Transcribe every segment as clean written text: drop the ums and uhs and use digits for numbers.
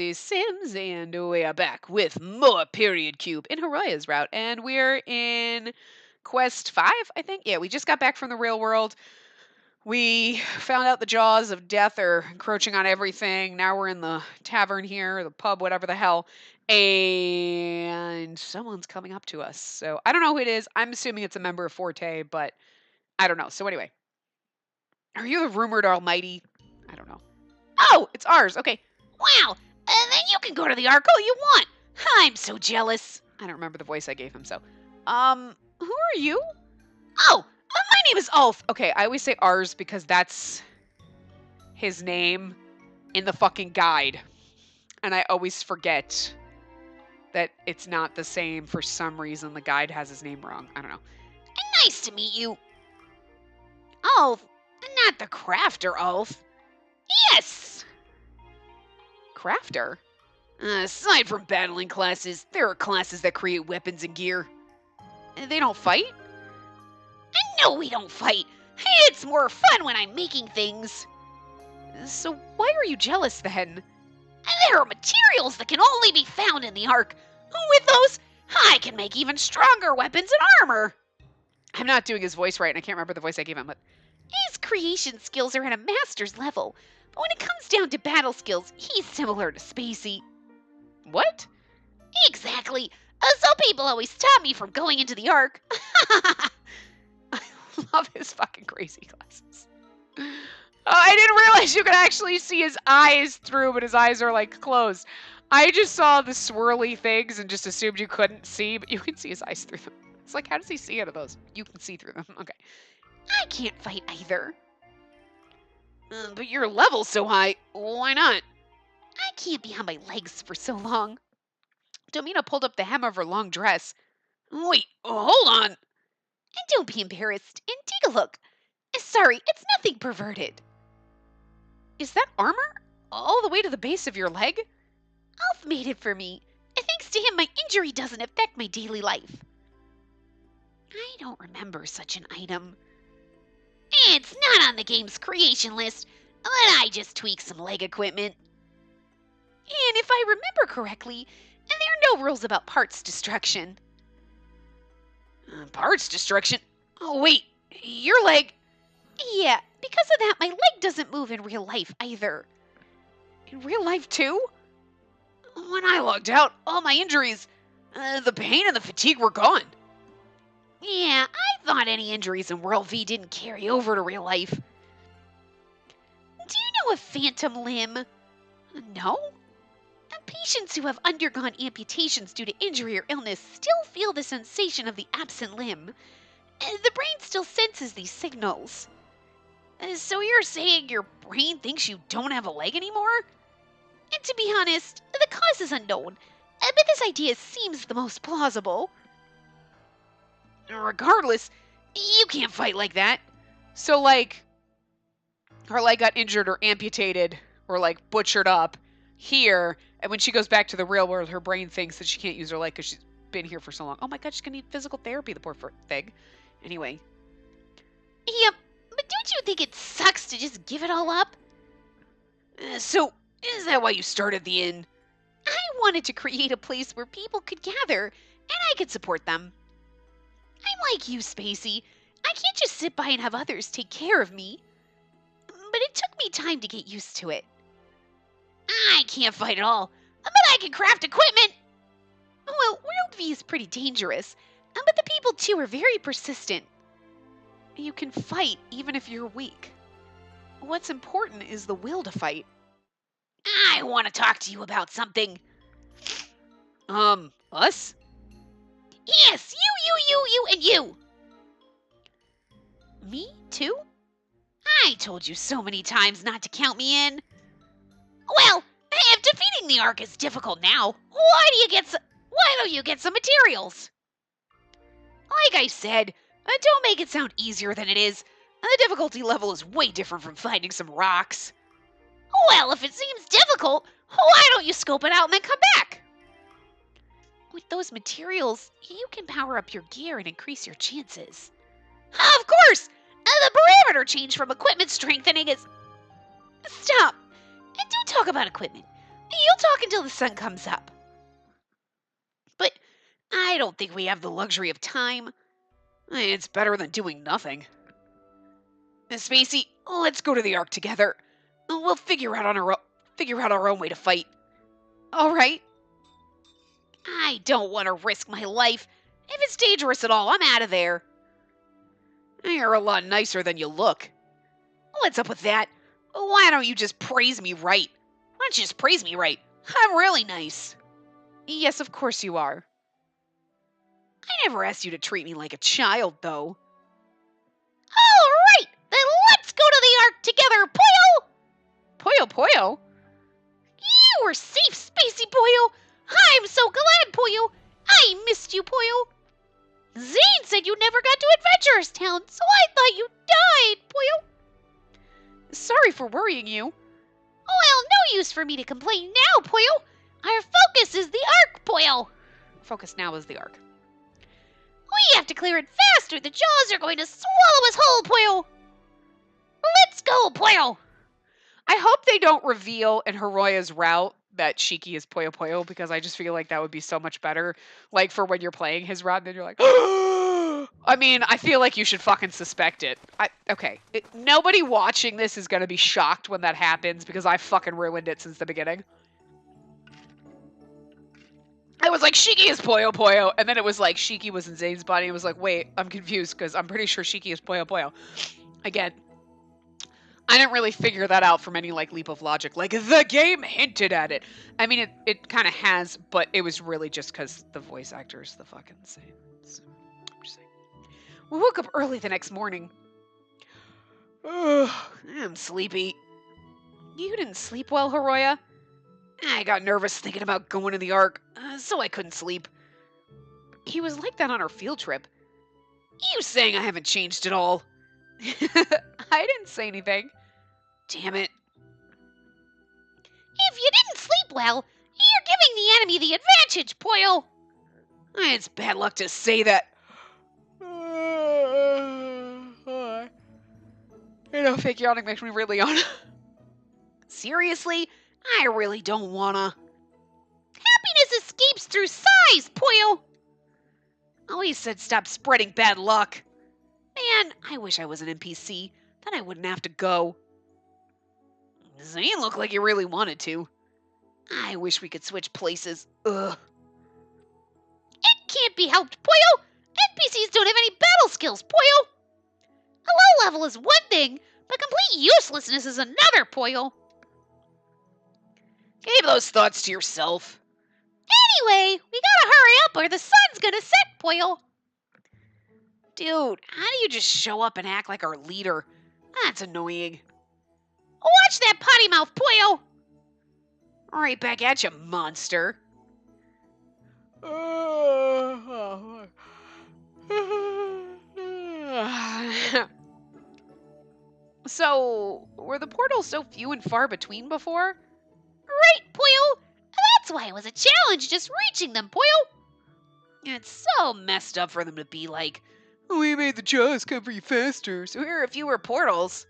Spacey Sims, and we are back with more Period Cube in Haraya's route, and we're in Quest 5, I think? Yeah, we just got back from the real world. We found out the jaws of death are encroaching on everything. Now we're in the tavern here, the pub, whatever the hell, and someone's coming up to us. So I don't know who it is. I'm assuming it's a member of Forte, but I don't know. So anyway, are you the rumored almighty? I don't know. Oh, it's ours. Okay. Wow, then you can go to the Ark all you want. I'm so jealous. I don't remember the voice I gave him, so. Who are you? Oh, my name is Ulf. Okay, I always say ours because that's his name in the fucking guide. And I always forget that it's not the same for some reason. The guide has his name wrong. I don't know. Nice to meet you. Ulf, not the crafter Ulf. Yes! Crafter? Aside from battling classes, there are classes that create weapons and gear. They don't fight? No, we don't fight. It's more fun when I'm making things. So why are you jealous then? There are materials that can only be found in the Ark. With those, I can make even stronger weapons and armor. I'm not doing his voice right, and I can't remember the voice I gave him, but... His creation skills are at a master's level, but when it comes down to battle skills, he's similar to Spacey. What? Exactly. Some people always stop me from going into the Ark. I love his fucking crazy glasses. I didn't realize you could actually see his eyes through, but his eyes are like closed. I just saw the swirly things and just assumed you couldn't see, but you can see his eyes through them. It's like, how does he see out of those? You can see through them. Okay. I can't fight either. But your level's so high. Why not? I can't be on my legs for so long. Domina pulled up the hem of her long dress. Wait, hold on. And don't be embarrassed, and take a look. Sorry, it's nothing perverted. Is that armor? All the way to the base of your leg? Ulf made it for me. Thanks to him, my injury doesn't affect my daily life. I don't remember such an item. It's not on the game's creation list, but I just tweaked some leg equipment. And if I remember correctly, there are no rules about parts destruction. Parts destruction? Oh, wait, your leg... Yeah, because of that, my leg doesn't move in real life either. In real life, too? When I logged out, all my injuries, the pain and the fatigue were gone. Yeah, I thought any injuries in World V didn't carry over to real life. Do you know a phantom limb? No? Patients who have undergone amputations due to injury or illness still feel the sensation of the absent limb. The brain still senses these signals. So you're saying your brain thinks you don't have a leg anymore? And to be honest, the cause is unknown, but this idea seems the most plausible. Regardless, you can't fight like that. So, like, her leg got injured or amputated or, like, butchered up here, and when she goes back to the real world, her brain thinks that she can't use her leg because she's been here for so long. Oh my god, she's gonna need physical therapy, the poor thing. Anyway. Yep, but don't you think it sucks to just give it all up? So, is that why you started the inn? I wanted to create a place where people could gather, and I could support them. I'm like you, Spacey. I can't just sit by and have others take care of me. But it took me time to get used to it. I can't fight at all, but I can craft equipment. Well, World V is pretty dangerous, but the people too are very persistent. You can fight even if you're weak. What's important is the will to fight. I want to talk to you about something. Us? Yes, you, and you. Me, too? I told you so many times not to count me in. Well, if defeating the Ark is difficult now, why don't you get some materials? Like I said, don't make it sound easier than it is. The difficulty level is way different from finding some rocks. Well, if it seems difficult, why don't you scope it out and then come back? With those materials, you can power up your gear and increase your chances. Of course! The parameter change from equipment strengthening is... Stop! And don't talk about equipment. You'll talk until the sun comes up. But I don't think we have the luxury of time. It's better than doing nothing. Miss Spacey, let's go to the Ark together. We'll figure out our own way to fight. All right. I don't want to risk my life. If it's dangerous at all, I'm out of there. You're a lot nicer than you look. What's up with that? Why don't you just praise me right? Why don't you just praise me right? I'm really nice. Yes, of course you are. I never asked you to treat me like a child, though. All right, then let's go to the Ark together, Poyo! Poyo Poyo? You were safe, Spacey Poyo! I'm so glad, Poyo! I missed you, Poyo! Zane said you never got to Adventurers Town, so I thought you died, Poyo! Sorry for worrying you. Well, no use for me to complain now, Poyo! Our focus is the Ark, Poyo! Focus now is the Ark. We have to clear it fast or the jaws are going to swallow us whole, Poyo! Let's go, Poyo! I hope they don't reveal in Hiroya's route that Shiki is Poyo Poyo, because I just feel like that would be so much better. Like, for when you're playing his route, and then you're like, I mean, I feel like you should fucking suspect it. Okay. Nobody watching this is gonna be shocked when that happens, because I fucking ruined it since the beginning. I was like, Shiki is Poyo Poyo, and then it was like, Shiki was in Zane's body, and it was like, wait, I'm confused, because I'm pretty sure Shiki is Poyo Poyo. Again, I didn't really figure that out from any, like, leap of logic. Like, the game hinted at it. I mean, it kind of has, but it was really just because the voice actor is the fucking same. So, I'm just saying. We woke up early the next morning. Ugh, I'm sleepy. You didn't sleep well, Hiroya? I got nervous thinking about going to the Ark, so I couldn't sleep. He was like that on our field trip. You saying I haven't changed at all. I didn't say anything. Damn it. If you didn't sleep well, you're giving the enemy the advantage, Poyo! It's bad luck to say that. Fake yawning makes me really yawn. Seriously? I really don't wanna. Happiness escapes through sighs, Poyo! Always said stop spreading bad luck. Man, I wish I was an NPC. Then I wouldn't have to go. Zane looked like he really wanted to. I wish we could switch places. Ugh. It can't be helped, Poyo! NPCs don't have any battle skills, Poyo! A low level is one thing, but complete uselessness is another, Poyo. Keep those thoughts to yourself. Anyway, we gotta hurry up or the sun's gonna set, Poyo. Dude, how do you just show up and act like our leader? That's annoying. Watch that potty mouth, Poyo! Right back at you, monster. So, were the portals so few and far between before? Right, Poyo! That's why it was a challenge just reaching them, Poyo! It's so messed up for them to be like, we made the jaws cover you faster, so here are fewer portals.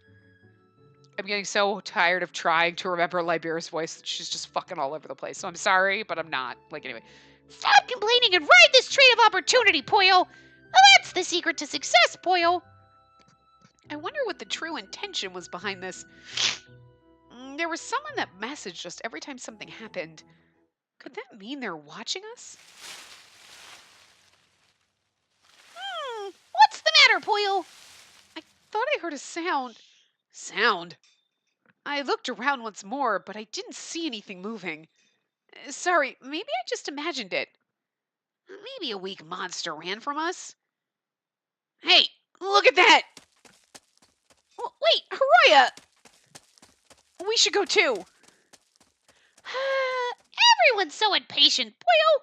I'm getting so tired of trying to remember Libera's voice that she's just fucking all over the place. So I'm sorry, but I'm not. Like, anyway. Stop complaining and ride this train of opportunity, Poyo! That's the secret to success, Poyo! I wonder what the true intention was behind this. There was someone that messaged us every time something happened. Could that mean they're watching us? What's the matter, Poyo? I thought I heard a sound. Sound? I looked around once more, but I didn't see anything moving. Sorry, maybe I just imagined it. Maybe a weak monster ran from us. Hey, look at that! Wait, Hiroya! We should go too. Everyone's so impatient, Poyo!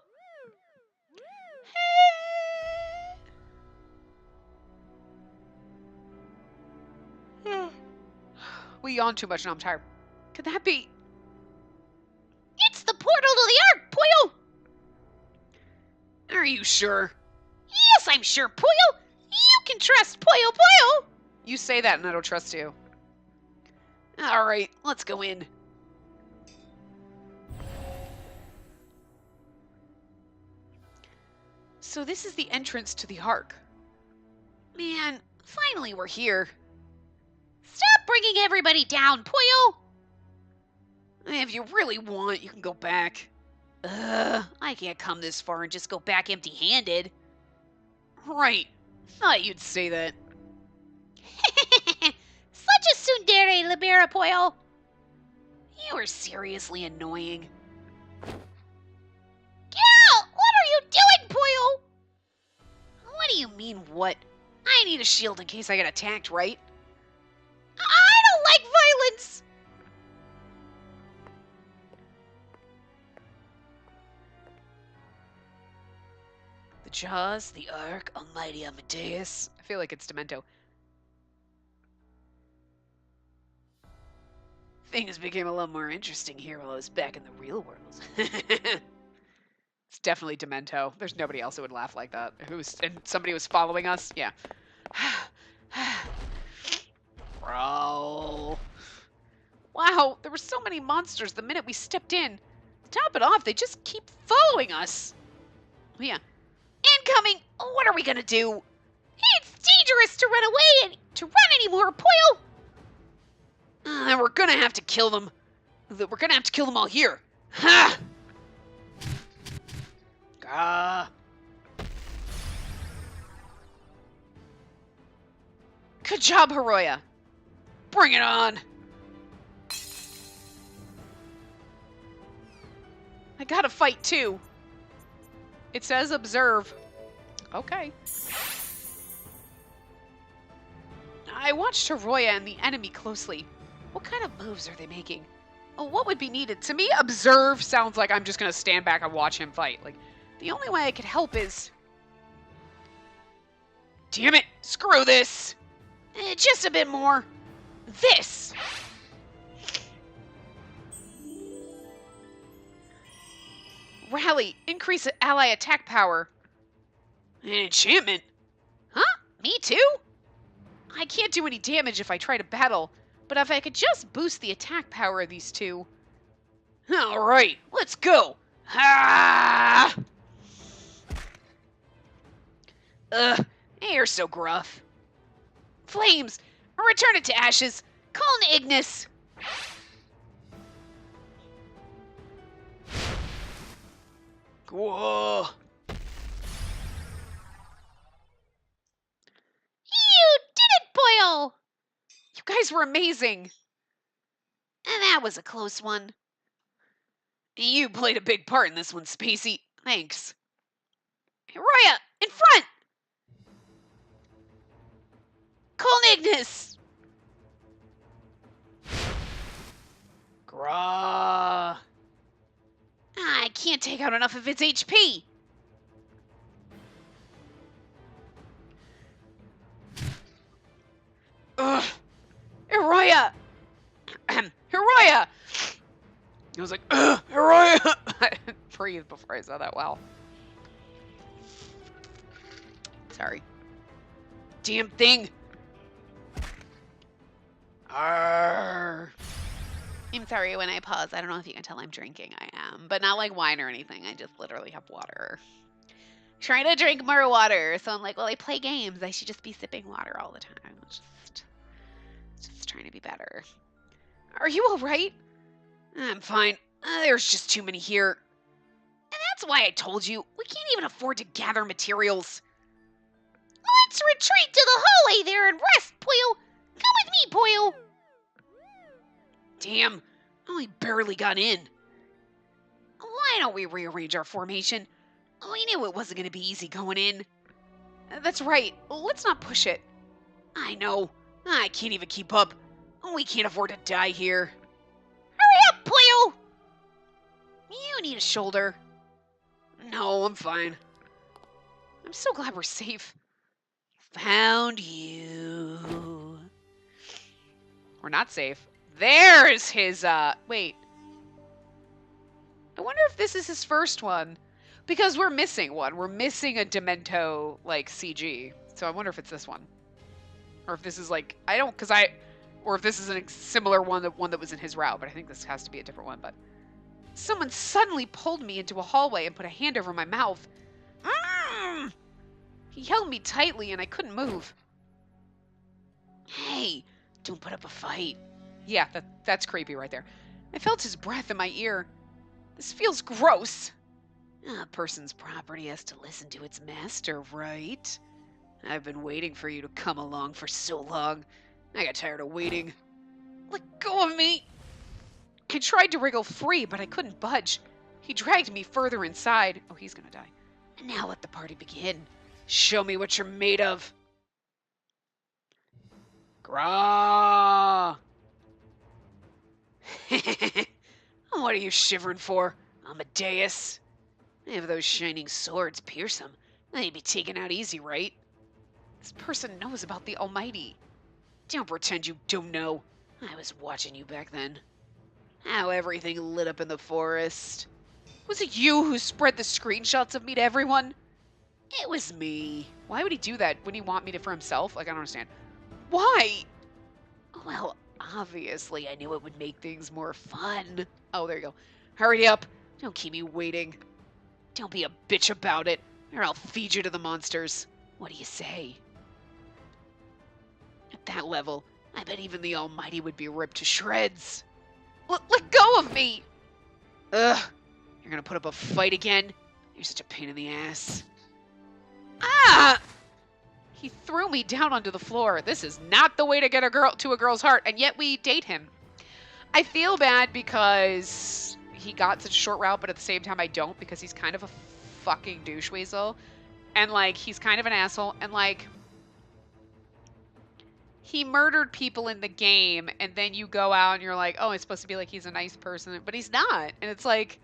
We yawned too much and I'm tired. Could that be? It's the portal to the Ark, Poyo! Are you sure? Yes, I'm sure, Poyo! You can trust Poyo Poyo! You say that and I don't trust you. Alright, let's go in. So this is the entrance to the Ark. Man, finally we're here. Stop bringing everybody down, Poyo! If you really want, you can go back. I can't come this far and just go back empty-handed. Right. Thought you'd say that. Such a tsundere, Libera, Poyo. You are seriously annoying. Get out! What are you doing, Poyo? What do you mean, what? I need a shield in case I get attacked, right? I don't like violence! The jaws, the Ark, almighty Amadeus. I feel like it's Demento. Things became a lot more interesting here while I was back in the real world. It's definitely Demento. There's nobody else who would laugh like that. And somebody was following us? Yeah. Bro. Wow, there were so many monsters the minute we stepped in. To top it off, they just keep following us. Yeah. Incoming! What are we gonna do? It's dangerous to run away and to run anymore, Poyo! We're gonna have to kill them. We're gonna have to kill them all here. Ha! Gah. Good job, Hiroya. Bring it on. I gotta fight too. It says observe. Okay. I watched Hiroya and the enemy closely. What kind of moves are they making? Oh, what would be needed? To me, observe sounds like I'm just gonna stand back and watch him fight. Like, the only way I could help is... Damn it! Screw this! Just a bit more. This! Rally. Increase ally attack power. An enchantment? Huh? Me too? I can't do any damage if I try to battle, but if I could just boost the attack power of these two... Alright, let's go! Ah! Ugh, you're so gruff. Flames! Return it to ashes! Call an Ignis! Whoa! You did it, Poyo! You guys were amazing! And that was a close one. You played a big part in this one, Spacey. Thanks. Hiroya, in front! Call Ignis! Grah. I can't take out enough of its HP. Ugh. Hiroya! Hiroya! I was like, ugh, Hiroya! I didn't breathe before I said that. Wow. Sorry. Damn thing! Arrgh. I'm sorry when I pause. I don't know if you can tell I'm drinking. I am. But not like wine or anything. I just literally have water. Trying to drink more water. So I'm like, well, I play games. I should just be sipping water all the time. Just trying to be better. Are you alright? I'm fine. There's just too many here. And that's why I told you, we can't even afford to gather materials. Let's retreat to the hallway there and rest, Poyo. Come with me, Poyo. Damn, I only barely got in. Why don't we rearrange our formation? We knew it wasn't going to be easy going in. That's right, let's not push it. I know, I can't even keep up. We can't afford to die here. Hurry up, Poyo. You need a shoulder. No, I'm fine. I'm so glad we're safe. Found you. We're not safe. There's his, wait. I wonder if this is his first one. Because we're missing one. We're missing a Demento, like, CG. So I wonder if it's this one. Or if this is, like, or if this is a similar one, the one that was in his route. But I think this has to be a different one. But someone suddenly pulled me into a hallway and put a hand over my mouth. He held me tightly and I couldn't move. Hey, don't put up a fight. Yeah, that's creepy right there. I felt his breath in my ear. This feels gross. A person's property has to listen to its master, right? I've been waiting for you to come along for so long. I got tired of waiting. Let go of me! I tried to wriggle free, but I couldn't budge. He dragged me further inside. Oh, he's gonna die. Now let the party begin. Show me what you're made of. Grah! What are you shivering for, Amadeus? If those shining swords pierce him, they'd be taken out easy, right? This person knows about the Almighty. Don't pretend you don't know. I was watching you back then. How everything lit up in the forest. Was it you who spread the screenshots of me to everyone? It was me. Why would he do that? Wouldn't he want me to for himself? Like, I don't understand. Why? Well, obviously I knew it would make things more fun. Oh, there you go. Hurry up. Don't keep me waiting. Don't be a bitch about it, or I'll feed you to the monsters. What do you say? At that level, I bet even the Almighty would be ripped to shreds. Let go of me! Ugh. You're gonna put up a fight again? You're such a pain in the ass. Ah! He threw me down onto the floor. This is not the way to get a girl's heart, and yet we date him. I feel bad because he got such a short route, but at the same time I don't, because he's kind of a fucking douche weasel. And, like, he's kind of an asshole, and, like, he murdered people in the game, and then you go out and you're like, oh, it's supposed to be like he's a nice person, but he's not. And it's like,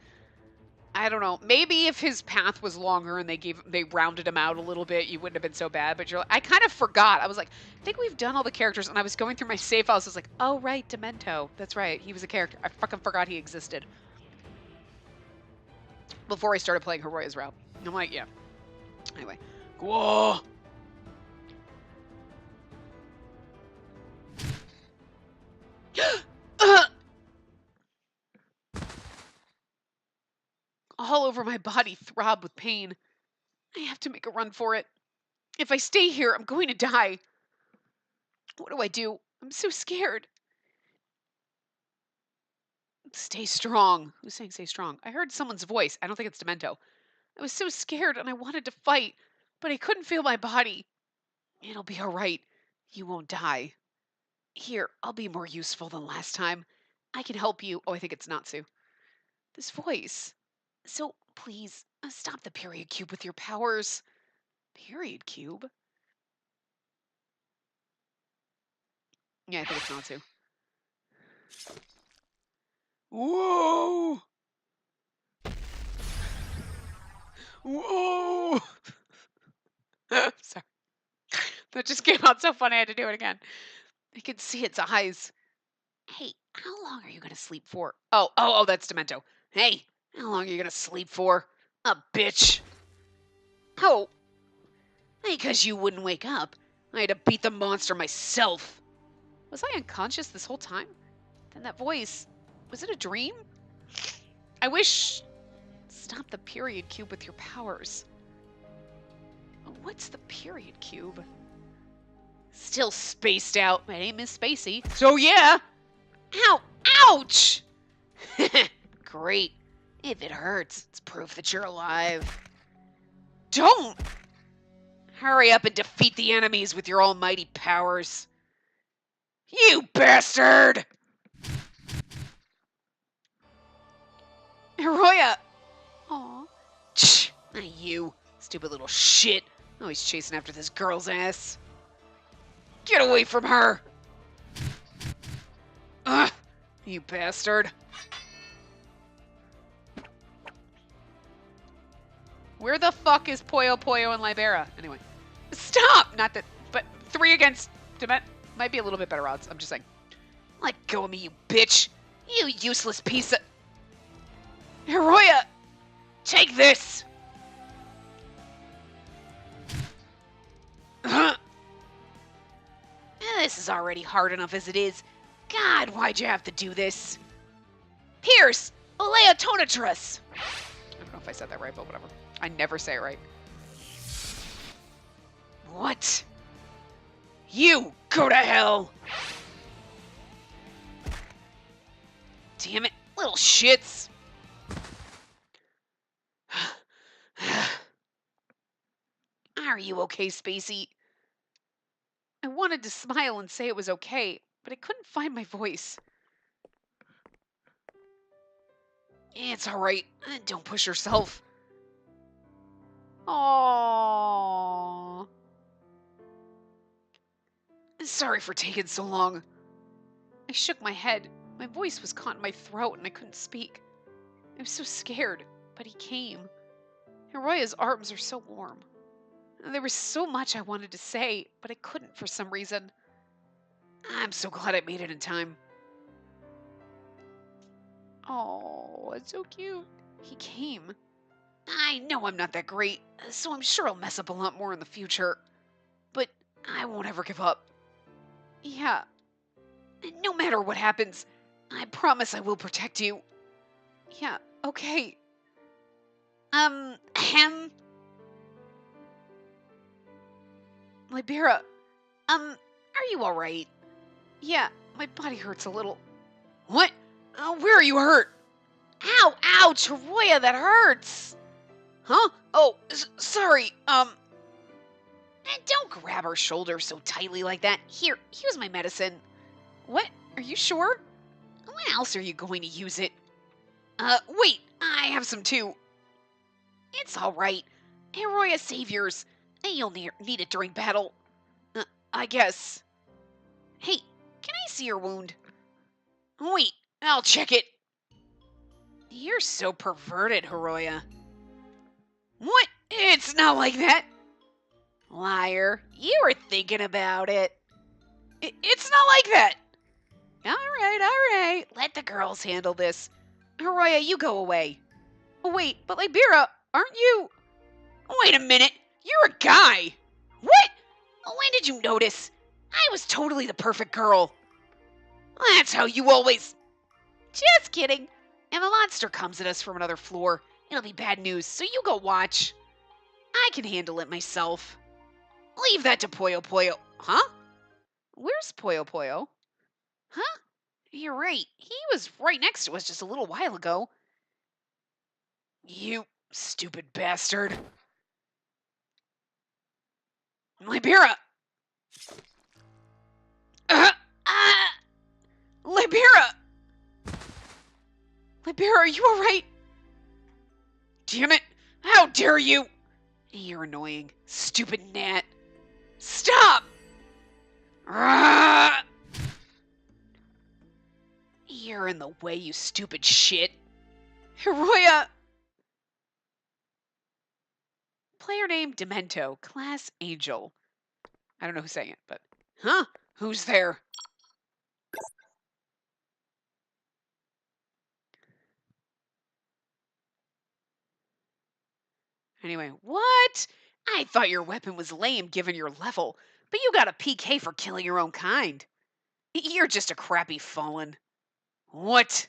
I don't know. Maybe if his path was longer and they rounded him out a little bit, you wouldn't have been so bad. But I kind of forgot. I was like, I think we've done all the characters, and I was going through my save files. I was like, oh right, Demento. That's right. He was a character. I fucking forgot he existed. Before I started playing Heroya's route, I'm like, yeah. Anyway, Whoa! all over my body throb with pain. I have to make a run for it. If I stay here, I'm going to die. What do I do? I'm so scared. Stay strong. Who's saying stay strong? I heard someone's voice. I don't think it's Demento. I was so scared and I wanted to fight, but I couldn't feel my body. It'll be all right. You won't die. Here, I'll be more useful than last time. I can help you. Oh, I think it's Natsu. This voice. So, please, stop the period cube with your powers. Period cube? Yeah, I think it's Natsu. Whoa! Whoa! Sorry. That just came out so funny I had to do it again. I could see its eyes. Hey, how long are you going to sleep for? Oh, that's Demento. Hey, how long are you gonna sleep for? A bitch! Oh, Because you wouldn't wake up. I had to beat the monster myself. was I unconscious this whole time? Then that voice, was it a dream? I wish... Stop the period cube with your powers. What's the period cube? Still spaced out. My name is Spacey. So yeah! Ow! Ouch! Great. If it hurts, it's proof that you're alive. Don't! Hurry up and defeat the enemies with your almighty powers. You bastard! Hiroya! Aw. Shh! Not you, stupid little shit. Always chasing after this girl's ass. Get away from her! Ugh! You bastard. Where the fuck is Poyo Poyo and Libera? Anyway. Stop! Not that... But 3 against Dement might be a little bit better odds. I'm just saying. Let go of me, you bitch! You useless piece of... Hiroya! Take this! This is already hard enough as it is. God, why'd you have to do this? Pierce! Oleotonatrus! I don't know if I said that right, but whatever. I never say it right. What? You go to hell! Damn it, little shits! Are you okay, Spacey? I wanted to smile and say it was okay, but I couldn't find my voice. It's alright. Don't push yourself. Aww. Sorry for taking so long. I shook my head. My voice was caught in my throat and I couldn't speak. I was so scared, but he came. Hiroya's arms are so warm. There was so much I wanted to say, but I couldn't for some reason. I'm so glad I made it in time. Oh, it's so cute. He came. I know I'm not that great, so I'm sure I'll mess up a lot more in the future. But I won't ever give up. Yeah. No matter what happens, I promise I will protect you. Yeah, okay. Ahem. Libera. Are you alright? Yeah, my body hurts a little. What? Where are you hurt? Ow, ouch, Hiroya, that hurts. Huh? Oh, sorry, don't grab her shoulder so tightly like that. Here's my medicine. What? Are you sure? When else are you going to use it? Wait, I have some too. It's alright. Hiroya, save yours. You'll need it during battle. I guess. Hey, can I see your wound? Wait, I'll check it. You're so perverted, Hiroya. What? It's not like that. Liar, you were thinking about it. It's not like that. Alright. Let the girls handle this. Hiroya, you go away. Oh, wait, but Libera, aren't you? Wait a minute. You're a guy. What? When did you notice? I was totally the perfect girl. That's how you always... Just kidding. If a monster comes at us from another floor, it'll be bad news, so you go watch. I can handle it myself. Leave that to Poyo Poyo. Huh? Where's Poyo Poyo? Huh? You're right. He was right next to us just a little while ago. You stupid bastard. Libera! Libera! Libera, are you alright? Damn it! How dare you! You're annoying. Stupid gnat. Stop! You're in the way, you stupid shit. Hiroya! Player name Demento, class Angel. I don't know who's saying it, but... Huh? Who's there? Anyway, What? I thought your weapon was lame given your level, but you got a PK for killing your own kind. You're just a crappy fallen. What?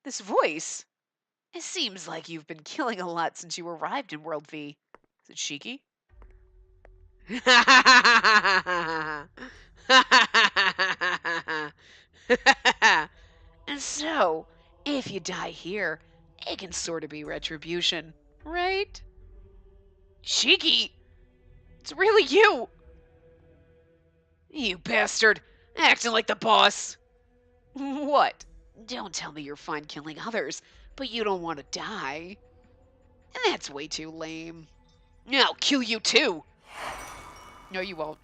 this voice. It seems like you've been killing a lot since you arrived in World V. Is it Shiki? And so, if you die here, it can sort of be retribution, right? Shiki! It's really you! You bastard! Acting like the boss! What? Don't tell me you're fine killing others, but you don't want to die. That's way too lame. I'll kill you too! No, you won't.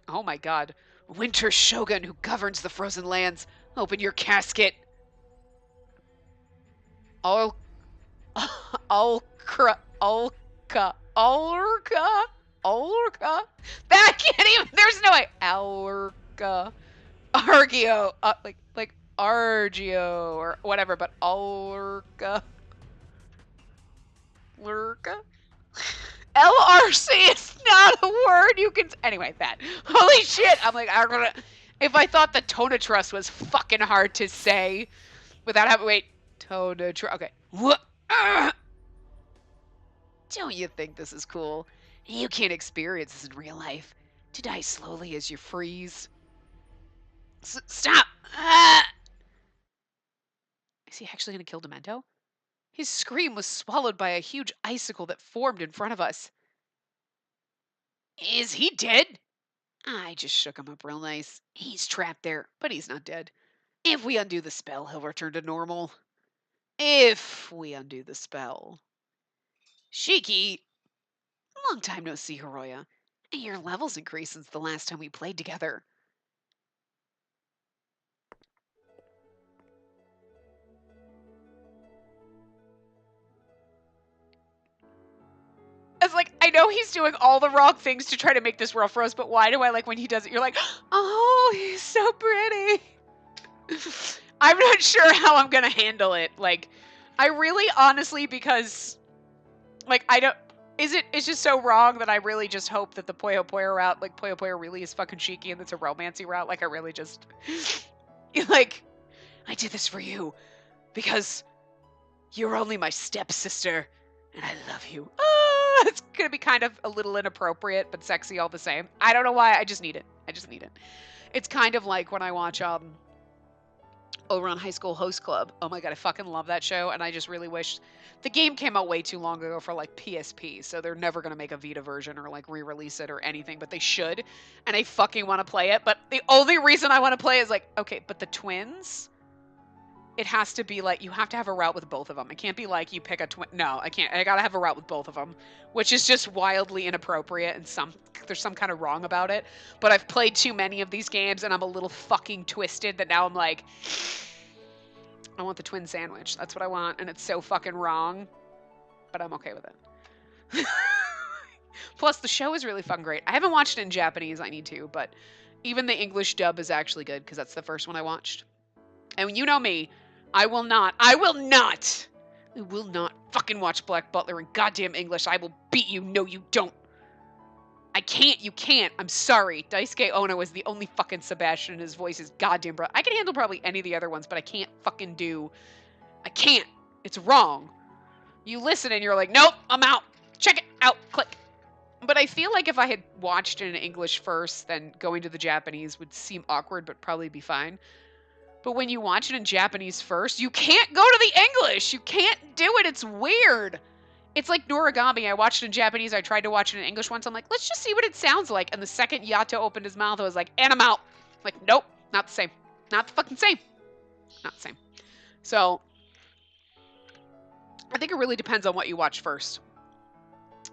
Oh my god. Winter Shogun who governs the frozen lands, open your casket! Ulka. That can't even. There's no way. Ulka. Argio. Like Argio or whatever, but Ulka. Lurka. LRC is not a word you can. Anyway, that. Holy shit! I'm like, if I thought the Tonatrust was fucking hard to say without having. Wait. Tonatrust. Okay. What? Don't you think this is cool? You can't experience this in real life. To die slowly as you freeze. Stop! Ah! Is he actually going to kill Demento? His scream was swallowed by a huge icicle that formed in front of us. Is he dead? I just shook him up real nice. He's trapped there, but he's not dead. If we undo the spell, he'll return to normal. If we undo the spell. Shiki! Long time no see, Hiroya. Your level's increased since the last time we played together. It's like, I know he's doing all the wrong things to try to make this rough rose, but why do I like when he does it? You're like, oh, he's so pretty. I'm not sure how I'm gonna handle it. Like, I really honestly, because, like, I don't, it's just so wrong that I really just hope that the Puyo Puyo route, like, Puyo Puyo really is fucking cheeky and it's a romancy route. Like, I really just, like, I did this for you because you're only my stepsister and I love you. It's gonna be kind of a little inappropriate, but sexy all the same. I don't know why, I just need it. I just need it. It's kind of like when I watch, over on High School Host Club. Oh my god, I fucking love that show, and I just really wish the game came out way too long ago for like PSP, so they're never gonna make a Vita version or like re-release it or anything, but they should, and I fucking want to play it. But the only reason I want to play is like, okay, but the twins, it has to be like you have to have a route with both of them. It can't be like you pick a twin. No, I can't. I gotta have a route with both of them, which is just wildly inappropriate and there's some kind of wrong about it. But I've played too many of these games and I'm a little fucking twisted that now I'm like, I want the twin sandwich. That's what I want, and it's so fucking wrong, but I'm okay with it. Plus, the show is really fucking great. I haven't watched it in Japanese. I need to, but even the English dub is actually good because that's the first one I watched. And you know me, I will not fucking watch Black Butler in goddamn English. I will beat you. No, you don't. I can't. You can't. I'm sorry. Daisuke Ono is the only fucking Sebastian, and his voice is goddamn bro. I can handle probably any of the other ones, but I can't fucking do. I can't. It's wrong. You listen and you're like, nope, I'm out. Check it out. Click. But I feel like if I had watched it in English first, then going to the Japanese would seem awkward, but probably be fine. But when you watch it in Japanese first, you can't go to the English. You can't do it. It's weird. It's like Noragami. I watched it in Japanese. I tried to watch it in English once. I'm like, let's just see what it sounds like. And the second Yato opened his mouth, I was like, and I'm out. Like, nope, not the same. Not the fucking same. Not the same. So, I think it really depends on what you watch first.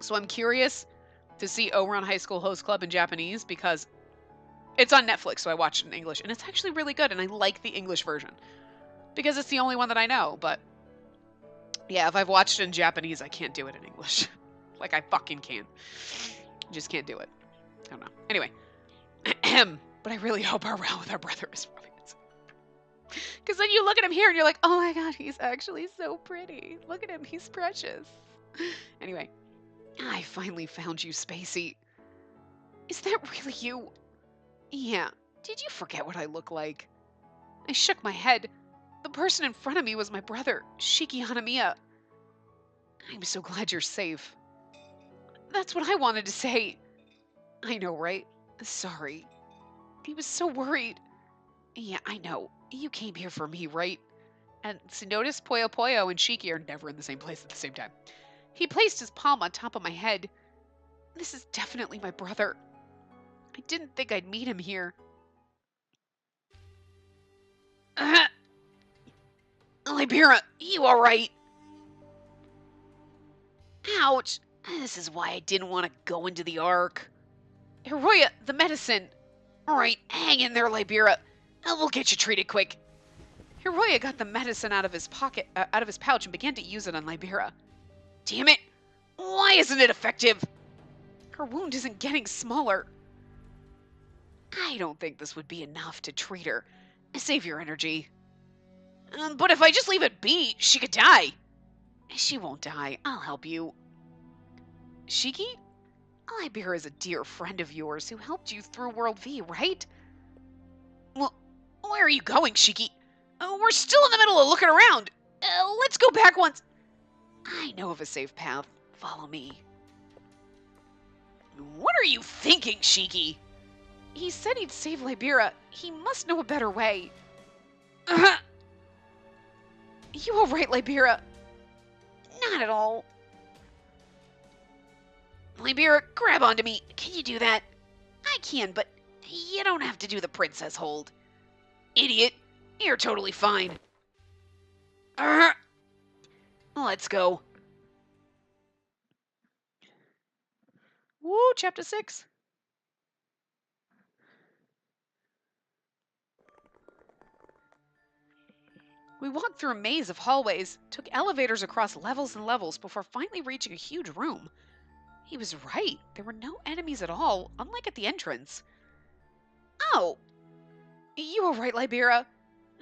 So I'm curious to see Ouran High School Host Club in Japanese because it's on Netflix, so I watched it in English. And it's actually really good, and I like the English version. Because it's the only one that I know, but yeah, if I've watched it in Japanese, I can't do it in English. Like, I fucking can't. I just can't do it. I don't know. Anyway. But I really hope our round with our brother is romance. Because then you look at him here and you're like, oh my god, he's actually so pretty. Look at him, he's precious. Anyway. I finally found you, Spacey. Is that really you? Yeah. Did you forget what I look like? I shook my head. The person in front of me was my brother, Shiki Hanamiya. I'm so glad you're safe. That's what I wanted to say. I know, right? Sorry. He was so worried. Yeah, I know. You came here for me, right? And so notice Puyo Puyo and Shiki are never in the same place at the same time. He placed his palm on top of my head. This is definitely my brother. I didn't think I'd meet him here. Libera, you alright? Ouch. This is why I didn't want to go into the Ark. Hiroya, the medicine. Alright, hang in there, Libera. We'll get you treated quick. Hiroya got the medicine out of his pocket, out of his pouch, and began to use it on Libera. Damn it! Why isn't it effective? Her wound isn't getting smaller. I don't think this would be enough to treat her. Save your energy. But if I just leave it be, she could die. She won't die. I'll help you. Shiki? Libera is a dear friend of yours who helped you through World V, right? Well, where are you going, Shiki? We're still in the middle of looking around. Let's go back once. I know of a safe path. Follow me. What are you thinking, Shiki? He said he'd save Libera. He must know a better way. You all right, Libera? Not at all. Libera, grab onto me. Can you do that? I can, but you don't have to do the princess hold. Idiot. You're totally fine. Let's go. Woo, chapter 6. We walked through a maze of hallways, took elevators across levels and levels before finally reaching a huge room. He was right. There were no enemies at all, unlike at the entrance. Oh, you all right, Libera?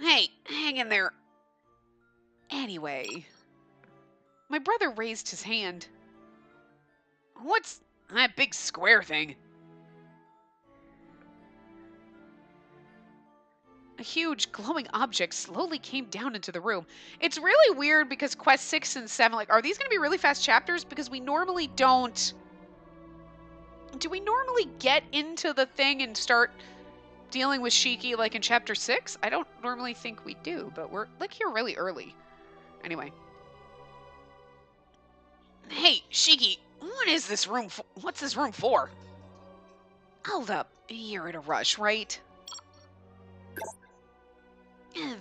Hey, hang in there. Anyway, my brother raised his hand. What's that big square thing? A huge glowing object slowly came down into the room. It's really weird because quest 6 and 7, like, are these going to be really fast chapters? Because we normally don't. Do we normally get into the thing and start dealing with Shiki like in chapter 6? I don't normally think we do, but we're like here really early. Anyway. Hey, Shiki, what is this room for? What's this room for? Hold up. You're in a rush, right?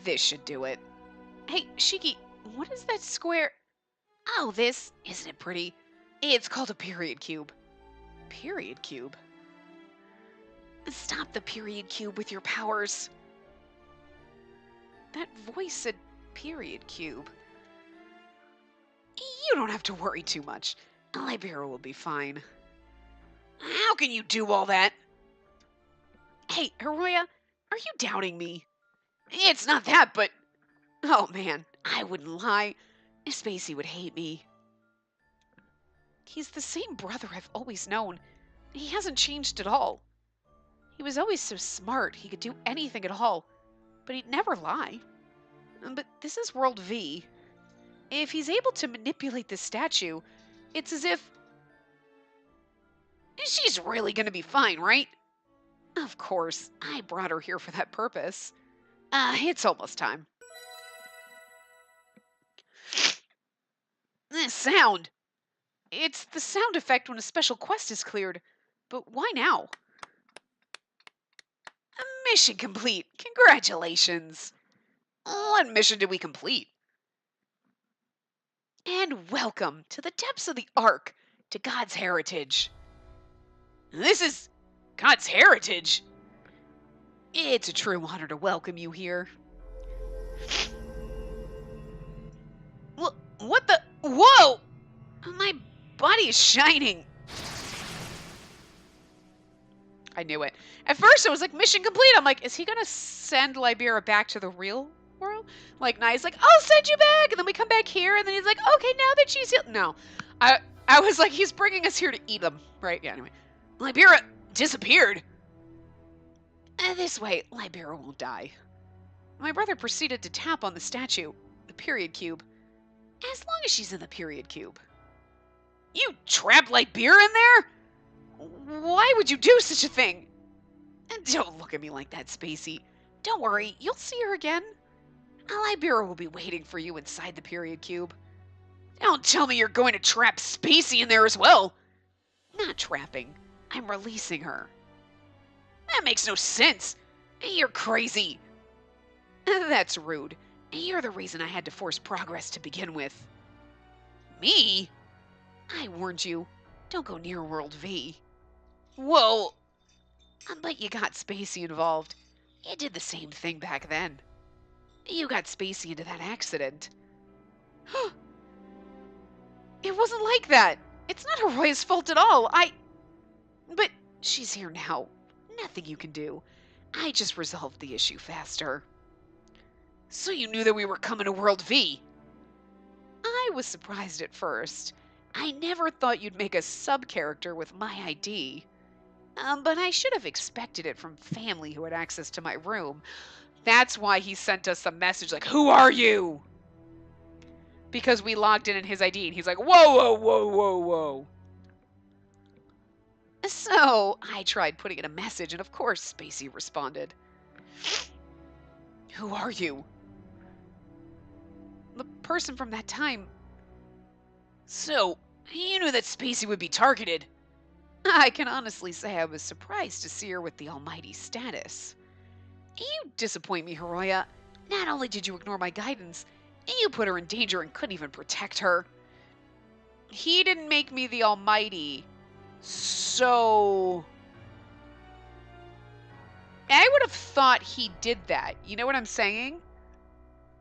This should do it. Hey, Shiki, what is that square? Oh, this. Isn't it pretty? It's called a period cube. Period cube? Stop the period cube with your powers. That voice said period cube. You don't have to worry too much. Libera will be fine. How can you do all that? Hey, Hiroya, are you doubting me? It's not that, but... Oh, man, I wouldn't lie. Spacey would hate me. He's the same brother I've always known. He hasn't changed at all. He was always so smart he could do anything at all, but he'd never lie. But this is World V. If he's able to manipulate this statue, it's as if... She's really gonna be fine, right? Of course, I brought her here for that purpose. It's almost time. This sound. It's the sound effect when a special quest is cleared. But why now? Mission complete. Congratulations. What mission did we complete? And welcome to the depths of the Ark, to God's heritage. This is God's heritage. It's a true honor to welcome you here. What the? Whoa! My body is shining. I knew it. At first, it was like, mission complete. I'm like, is he going to send Libera back to the real world? Like, Nai's like, I'll send you back. And then we come back here. And then he's like, okay, now that she's healed. No. I was like, he's bringing us here to eat them. Right? Yeah, anyway. Libera disappeared. This way, Libera won't die. My brother proceeded to tap on the statue, the period cube. As long as she's in the period cube. You trapped Libera in there? Why would you do such a thing? And don't look at me like that, Spacey. Don't worry, you'll see her again. Libera will be waiting for you inside the period cube. Don't tell me you're going to trap Spacey in there as well. Not trapping. I'm releasing her. That makes no sense. You're crazy. That's rude. You're the reason I had to force progress to begin with. Me? I warned you. Don't go near World V. Whoa. But you got Spacey involved. You did the same thing back then. You got Spacey into that accident. It wasn't like that. It's not Hiroya's fault at all. But she's here now. Nothing you can do. I just resolved the issue faster. So you knew that we were coming to World V? I was surprised at first. I never thought you'd make a sub-character with my ID. But I should have expected it from family who had access to my room. That's why he sent us a message like, who are you? because we logged in his ID, and he's like, whoa, whoa, whoa, whoa, whoa. So I tried putting in a message, and of course Spacey responded. Who are you? The person from that time. So, you knew that Spacey would be targeted. I can honestly say I was surprised to see her with the almighty status. You disappoint me, Hiroya. Not only did you ignore my guidance, you put her in danger and couldn't even protect her. He didn't make me the almighty, so... I would have thought he did that. You know what I'm saying?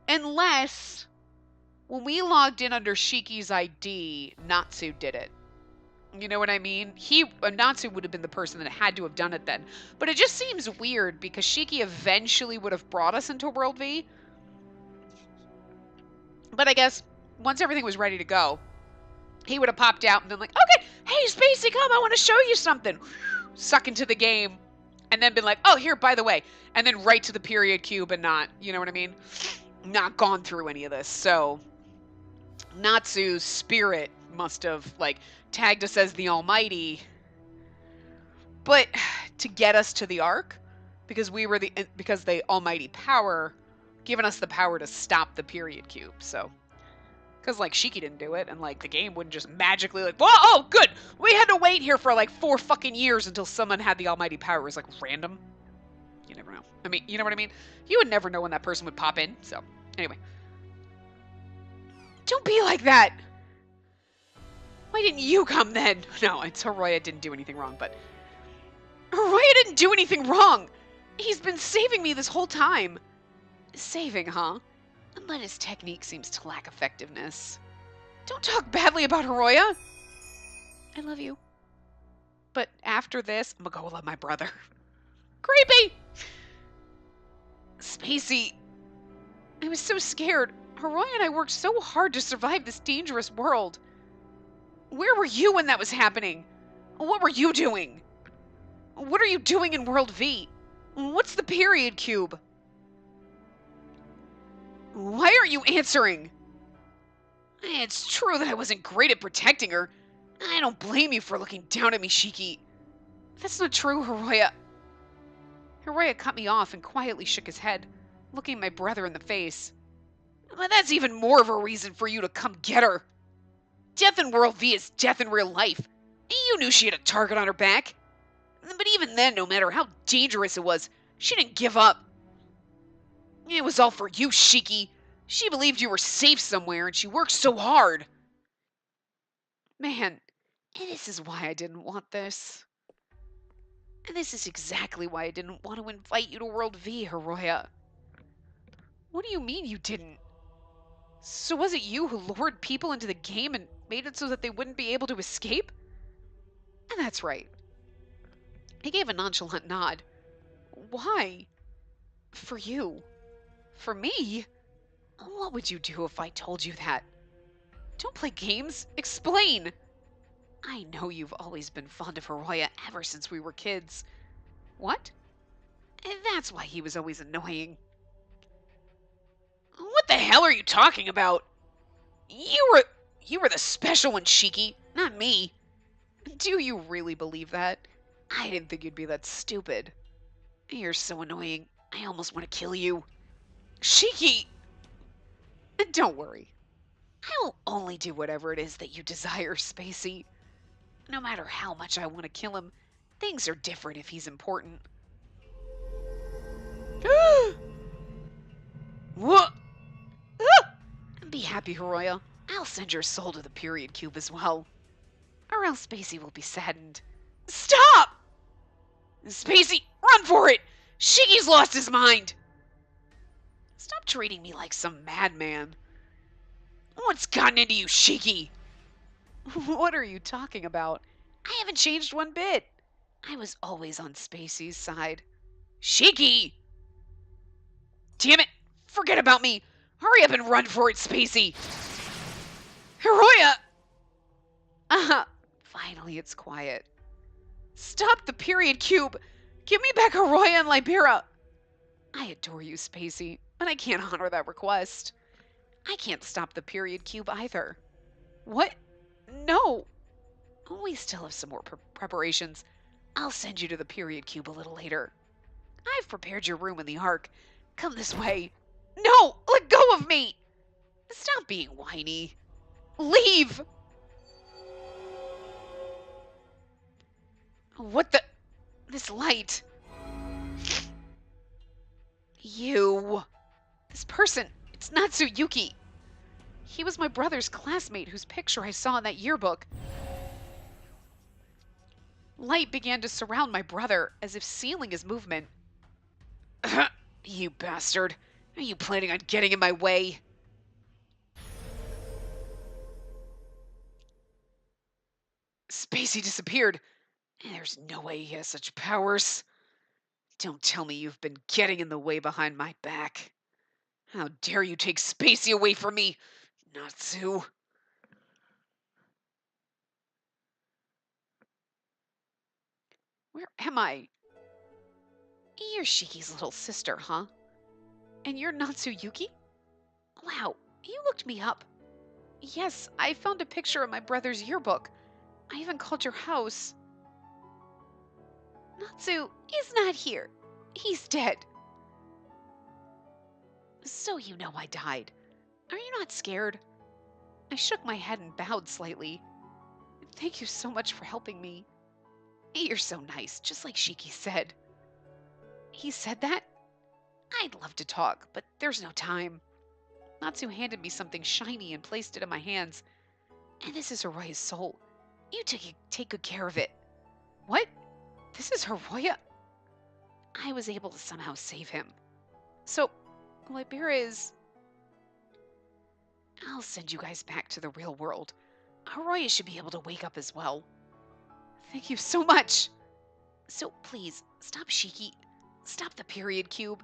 Unless, when we logged in under Shiki's ID, Natsu did it. You know what I mean? Natsu would have been the person that had to have done it then. But it just seems weird because Shiki eventually would have brought us into World V. But I guess once everything was ready to go, he would have popped out and been like, okay, hey, Spacey, come, I want to show you something. Suck into the game. And then been like, oh, here, by the way. And then right to the period cube and not, you know what I mean? Not gone through any of this. So, Natsu's spirit must have, like, tagged us as the Almighty. But to get us to the Ark, because the Almighty power, given us the power to stop the period cube. So, because, like, Shiki didn't do it, and, like, the game wouldn't just magically, like, whoa, oh, good! We had to wait here for, like, 4 fucking years until someone had the almighty power. It was, like, random. You never know. I mean, you know what I mean? You would never know when that person would pop in, so, anyway. Don't be like that! Why didn't you come then? No, it's Hiroya didn't do anything wrong, but... Hiroya didn't do anything wrong! He's been saving me this whole time! Saving, huh? But his technique seems to lack effectiveness. Don't talk badly about Hiroya! I love you. But after this, I'm gonna go love my brother. Creepy! Spacey. I was so scared. Hiroya and I worked so hard to survive this dangerous world. Where were you when that was happening? What were you doing? What are you doing in World V? What's the period cube? Why aren't you answering? It's true that I wasn't great at protecting her. I don't blame you for looking down at me, Shiki. That's not true, Hiroya. Hiroya cut me off and quietly shook his head, looking my brother in the face. But that's even more of a reason for you to come get her. Death in World V is death in real life. You knew she had a target on her back. But even then, no matter how dangerous it was, she didn't give up. It was all for you, Shiki. She believed you were safe somewhere, and she worked so hard. Man, this is why I didn't want this. And this is exactly why I didn't want to invite you to World V, Hiroya. What do you mean you didn't? So was it you who lured people into the game and made it so that they wouldn't be able to escape? And that's right. He gave a nonchalant nod. Why? For you. For me? What would you do if I told you that? Don't play games. Explain. I know you've always been fond of Hiroya ever since we were kids. What? And that's why he was always annoying. What the hell are you talking about? You were the special one, Shiki, not me. Do you really believe that? I didn't think you'd be that stupid. You're so annoying. I almost want to kill you. Shiki! Don't worry. I will only do whatever it is that you desire, Spacey. No matter how much I want to kill him, things are different if he's important. What? Be happy, Hiroya. I'll send your soul to the period cube as well. Or else Spacey will be saddened. Stop! Spacey, run for it! Shiki's lost his mind! Stop treating me like some madman. What's gotten into you, Shiki? What are you talking about? I haven't changed one bit. I was always on Spacey's side. Shiki! Damn it! Forget about me! Hurry up and run for it, Spacey! Hiroya! Finally it's quiet. Stop the period cube! Give me back Hiroya and Libera! I adore you, Spacey, but I can't honor that request. I can't stop the period cube either. What? No. We still have some more preparations. I'll send you to the period cube a little later. I've prepared your room in the Ark. Come this way. No! Let go of me! Stop being whiny. Leave! What the? This light. You. This person. It's Natsuyuki. He was my brother's classmate whose picture I saw in that yearbook. Light began to surround my brother, as if sealing his movement. You bastard. Are you planning on getting in my way? Spacey disappeared. There's no way he has such powers. Don't tell me you've been getting in the way behind my back. How dare you take Spacey away from me, Natsu? Where am I? You're Shiki's little sister, huh? And you're Natsuyuki? Wow, you looked me up. Yes, I found a picture of my brother's yearbook. I even called your house. Natsu is not here. He's dead. So you know I died. Are you not scared? I shook my head and bowed slightly. Thank you so much for helping me. You're so nice, just like Shiki said. He said that? I'd love to talk, but there's no time. Natsu handed me something shiny and placed it in my hands. And this is Hiroya's soul. You take good care of it. What? This is Hiroya? I was able to somehow save him. So, Libera is... I'll send you guys back to the real world. Hiroya should be able to wake up as well. Thank you so much. So please, stop Shiki. Stop the period cube.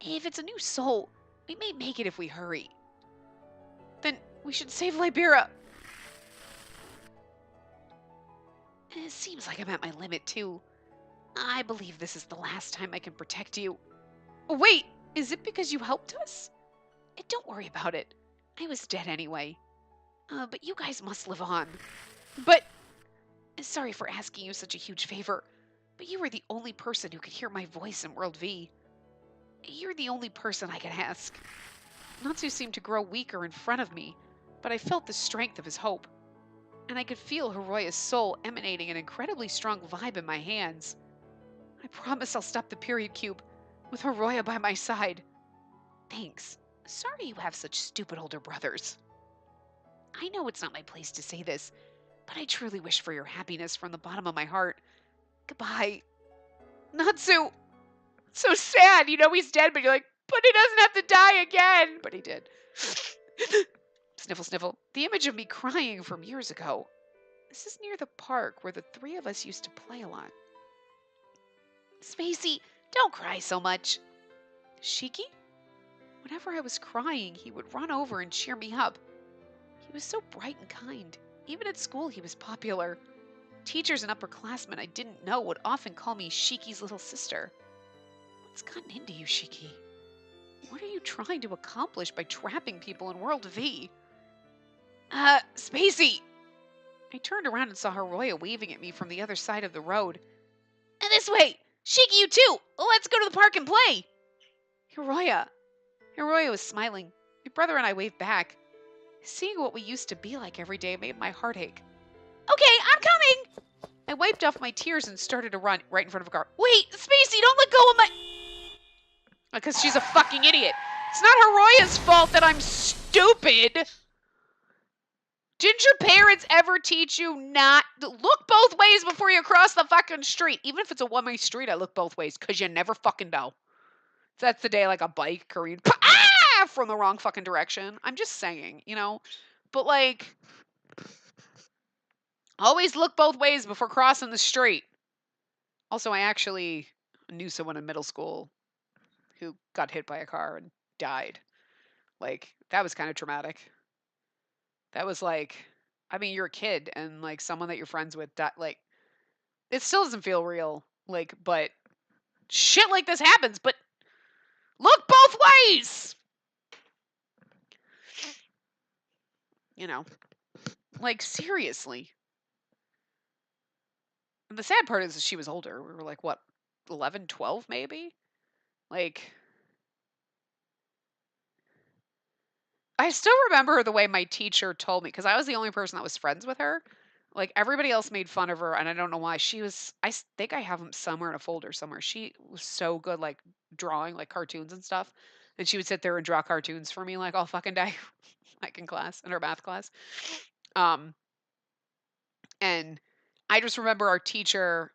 If it's a new soul, we may make it if we hurry. Then we should save Libera. It seems like I'm at my limit too. I believe this is the last time I can protect you. Oh, wait, is it because you helped us? Don't worry about it. I was dead anyway. But you guys must live on. But... Sorry for asking you such a huge favor, but you were the only person who could hear my voice in World V. You're the only person I can ask. Natsu seemed to grow weaker in front of me, but I felt the strength of his hope. And I could feel Hiroya's soul emanating an incredibly strong vibe in my hands. I promise I'll stop the period cube, with Hiroya by my side. Thanks. Sorry you have such stupid older brothers. I know it's not my place to say this, but I truly wish for your happiness from the bottom of my heart. Goodbye. Natsu! So sad, you know he's dead, but you're like, but he doesn't have to die again! But he did. Sniffle, sniffle. The image of me crying from years ago. This is near the park where the three of us used to play a lot. Spacey, don't cry so much. Shiki? Whenever I was crying, he would run over and cheer me up. He was so bright and kind. Even at school, he was popular. Teachers and upperclassmen I didn't know would often call me Shiki's little sister. What's gotten into you, Shiki? What are you trying to accomplish by trapping people in World V? Spacey! I turned around and saw Hiroya waving at me from the other side of the road. And this way! Shiki, you too! Let's go to the park and play! Hiroya! Hiroya was smiling. My brother and I waved back. Seeing what we used to be like every day made my heart ache. Okay, I'm coming! I wiped off my tears and started to run right in front of a car. Wait, Spacey, don't let go of my... Because she's a fucking idiot. It's not Hiroya's fault that I'm stupid. Didn't your parents ever teach you not to look both ways before you cross the fucking street? Even if it's a one-way street, I look both ways because you never fucking know. So that's the day like a bike or you from the wrong fucking direction. I'm just saying, you know. But like, always look both ways before crossing the street. Also, I actually knew someone in middle school who got hit by a car and died. Like, that was kind of traumatic. That was like, I mean, you're a kid and like someone that you're friends with died. Like, it still doesn't feel real. Like, but shit like this happens, but look both ways! you know, like seriously. And the sad part is that she was older. We were like, what, 11, 12 maybe? Like, I still remember the way my teacher told me because I was the only person that was friends with her. Like everybody else made fun of her, and I don't know why. She was. Think I have them somewhere in a folder somewhere. She was so good, like drawing like cartoons and stuff. And she would sit there and draw cartoons for me like all fucking day, like in class, in her math class. Um, and I just remember our teacher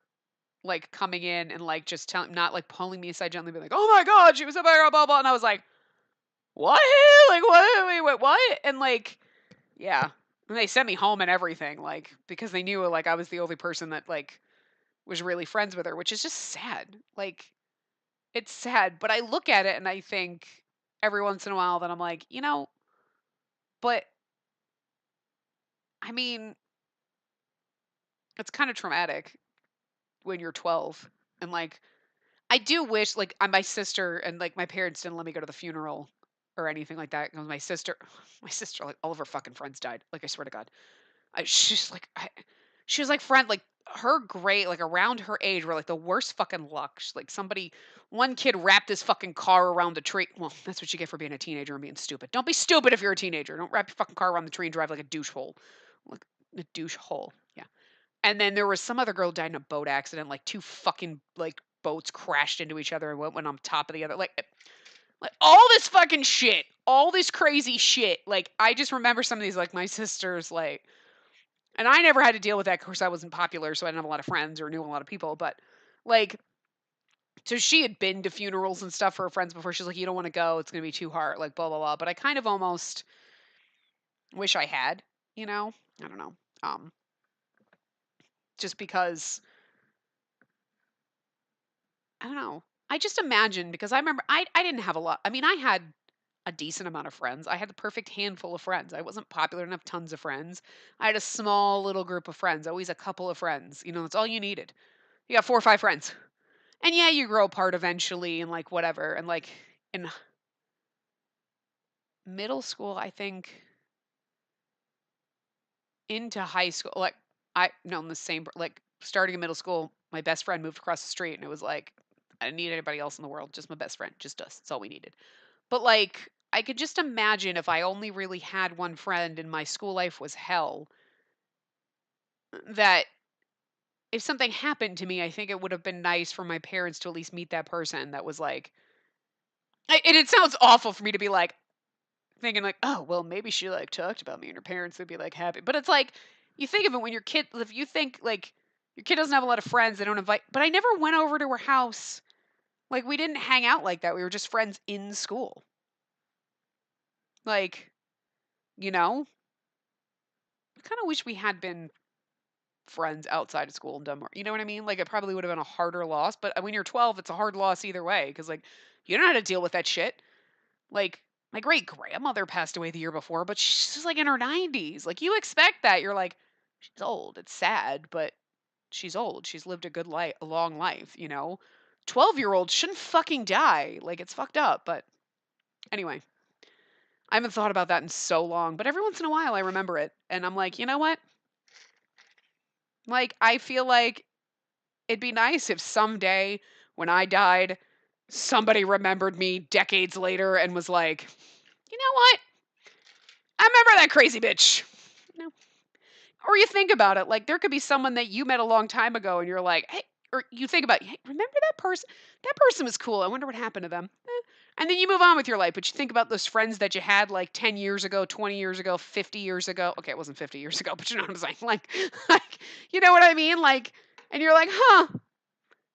like coming in and like just telling, not like pulling me aside gently, be like, "Oh my god, she was so blah blah blah," and I was like, "What? Like what? Wait, what?" And like, yeah. And they sent me home and everything, like, because they knew like I was the only person that like was really friends with her, which is just sad. Like, it's sad. But I look at it and I think every once in a while that I'm like, but I mean, it's kind of traumatic when you're 12. And like, I do wish like my sister and like my parents didn't let me go to the funeral or anything like that. Because my sister, like all of her fucking friends died. Like, I swear to God. She's like, she was like friend, like her grade, like around her age, were like the worst fucking luck. Like one kid wrapped his fucking car around the tree. Well, that's what you get for being a teenager and being stupid. Don't be stupid if you're a teenager. Don't wrap your fucking car around the tree and drive like a douche hole. Like a douche hole. Yeah. And then there was some other girl died in a boat accident. Like two fucking like boats crashed into each other and went on top of the other. Like all this fucking shit. All this crazy shit. Like I just remember some of these, like my sister's like, and I never had to deal with that. Of course, I wasn't popular, so I didn't have a lot of friends or knew a lot of people. But like, so she had been to funerals and stuff for her friends before. She's like, "You don't want to go; it's gonna be too hard." Like, blah blah blah. But I kind of almost wish I had. I don't know. Just because I don't know. I just imagine because I remember I didn't have a lot. I mean, I had a decent amount of friends. I had the perfect handful of friends. I wasn't popular enough, tons of friends. I had a small little group of friends, always a couple of friends. That's all you needed. You got 4 or 5 friends. And yeah, you grow apart eventually and like whatever. And like in middle school, I think into high school, like I no in the same like starting in middle school, my best friend moved across the street and it was like I didn't need anybody else in the world, just my best friend, just us. That's all we needed. But like I could just imagine if I only really had one friend and my school life was hell, that if something happened to me, I think it would have been nice for my parents to at least meet that person that was like, and it sounds awful for me to be like, thinking like, oh, well, maybe she like talked about me and her parents would be like happy. But it's like, you think of it when your kid, if you think like your kid doesn't have a lot of friends, they don't invite, but I never went over to her house. Like, we didn't hang out like that. We were just friends in school. Like, I kind of wish we had been friends outside of school and done more. You know what I mean? Like, it probably would have been a harder loss, but when you're 12, it's a hard loss either way because, like, you don't know how to deal with that shit. Like, my great grandmother passed away the year before, but she's like in her 90s. Like, you expect that. You're like, she's old. It's sad, but she's old. She's lived a good life, a long life. 12-year-old shouldn't fucking die. Like, it's fucked up. But anyway, I haven't thought about that in so long, but every once in a while I remember it. And I'm like, you know what? Like, I feel like it'd be nice if someday when I died, somebody remembered me decades later and was like, you know what? I remember that crazy bitch. You know? Or you think about it, like there could be someone that you met a long time ago and you're like, hey, or you think about, hey, remember that person? That person was cool. I wonder what happened to them. And then you move on with your life, but you think about those friends that you had like 10 years ago, 20 years ago, 50 years ago. Okay, it wasn't 50 years ago, but you know what I'm saying? Like, you know what I mean? Like, and you're like, huh.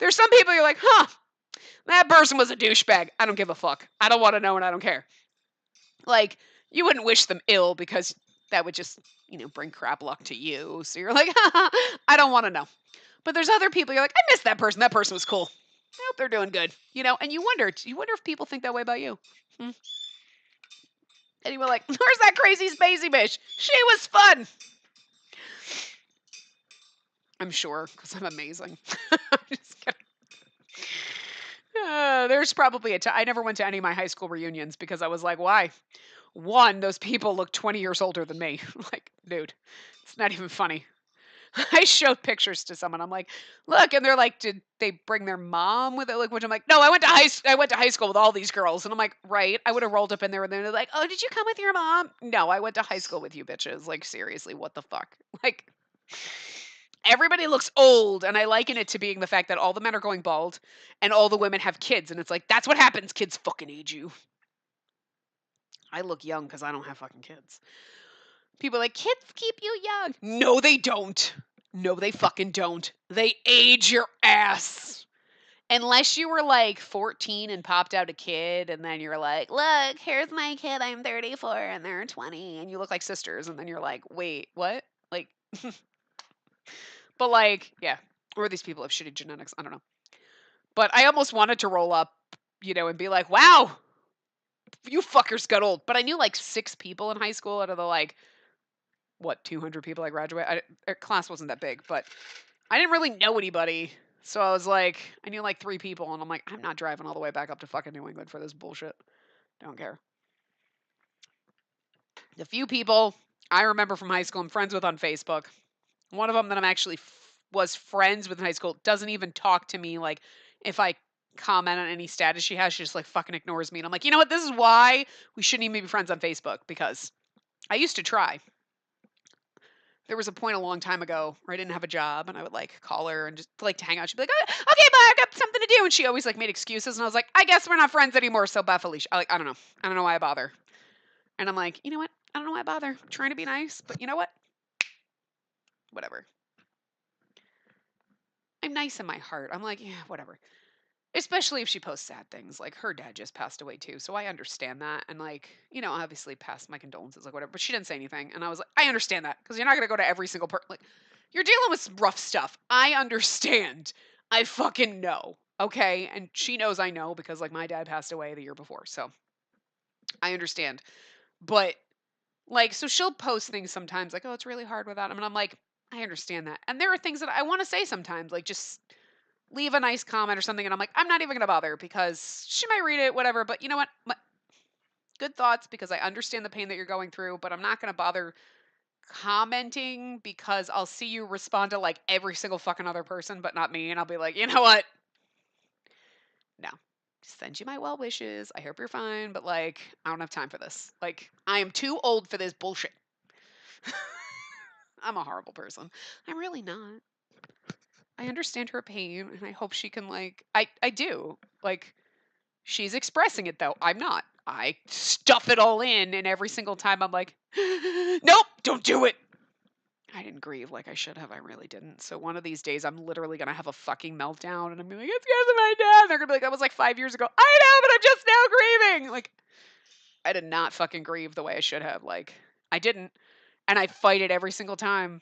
There's some people you're like, huh, that person was a douchebag. I don't give a fuck. I don't want to know and I don't care. Like, you wouldn't wish them ill because that would just, bring crap luck to you. So you're like, I don't want to know. But there's other people you're like, I miss that person. That person was cool. I hope they're doing good. And you wonder if people think that way about you. Hmm? And you were like, where's that crazy Spacey bitch? She was fun. I'm sure, because I'm amazing. I'm just kidding. There's probably I never went to any of my high school reunions because I was like, why? One, those people look 20 years older than me. Like, dude, it's not even funny. I showed pictures to someone. I'm like, look, and they're like, did they bring their mom with it? Like, which I'm like, no, I went to high school with all these girls, and I'm like, right. I would have rolled up in there, and they're like, oh, did you come with your mom? No, I went to high school with you bitches. Like, seriously, what the fuck? Like, everybody looks old, and I liken it to being the fact that all the men are going bald, and all the women have kids, and it's like that's what happens. Kids fucking age you. I look young because I don't have fucking kids. People are like, kids keep you young. No, they don't. No, they fucking don't. They age your ass. Unless you were like 14 and popped out a kid, and then you're like, look, here's my kid. I'm 34 and they're 20, and you look like sisters. And then you're like, wait, what? Like, but like, yeah. Or these people have shitty genetics. I don't know. But I almost wanted to roll up, and be like, wow, you fuckers got old. But I knew like 6 people in high school out of the like, 200 people I graduated. Our class wasn't that big, but I didn't really know anybody. So I was like, I knew like 3 people, and I'm like, I'm not driving all the way back up to fucking New England for this bullshit. Don't care. The few people I remember from high school I'm friends with on Facebook, one of them that I'm actually was friends with in high school doesn't even talk to me. Like, if I comment on any status she has, she just like fucking ignores me. And I'm like, you know what? This is why we shouldn't even be friends on Facebook, because I used to try. There was a point a long time ago where I didn't have a job, and I would like call her and just like to hang out. She'd be like, oh, okay, bye, I got something to do. And she always like made excuses. And I was like, I guess we're not friends anymore. So Beth Alicia, I don't know. I don't know why I bother. And I'm like, you know what? I don't know why I bother. I'm trying to be nice, but you know what? Whatever. I'm nice in my heart. I'm like, yeah, whatever. Especially if she posts sad things. Like, her dad just passed away too, so I understand that. And like, obviously passed my condolences, like whatever. But she didn't say anything, and I was like, I understand that, because you're not gonna go to every single person. Like, you're dealing with some rough stuff. I understand. I fucking know. Okay, and she knows I know, because like my dad passed away the year before, so I understand. But like, so she'll post things sometimes like, oh, it's really hard without him, and I'm like, I understand that. And there are things that I want to say sometimes, like just leave a nice comment or something, and I'm like, I'm not even gonna bother, because she might read it, whatever. But you know what? Good thoughts, because I understand the pain that you're going through, but I'm not gonna bother commenting, because I'll see you respond to like every single fucking other person, but not me, and I'll be like, you know what? No. Send you my well wishes. I hope you're fine, but like, I don't have time for this. Like, I am too old for this bullshit. I'm a horrible person. I'm really not. I understand her pain, and I hope she can like I do. Like, she's expressing it though. I'm not. I stuff it all in, and every single time I'm like, nope, don't do it. I didn't grieve like I should have. I really didn't. So one of these days, I'm literally gonna have a fucking meltdown, and I'm gonna be like, it's because of my dad. And they're gonna be like, that was like 5 years ago. I know, but I'm just now grieving. Like, I did not fucking grieve the way I should have. Like, I didn't, and I fight it every single time.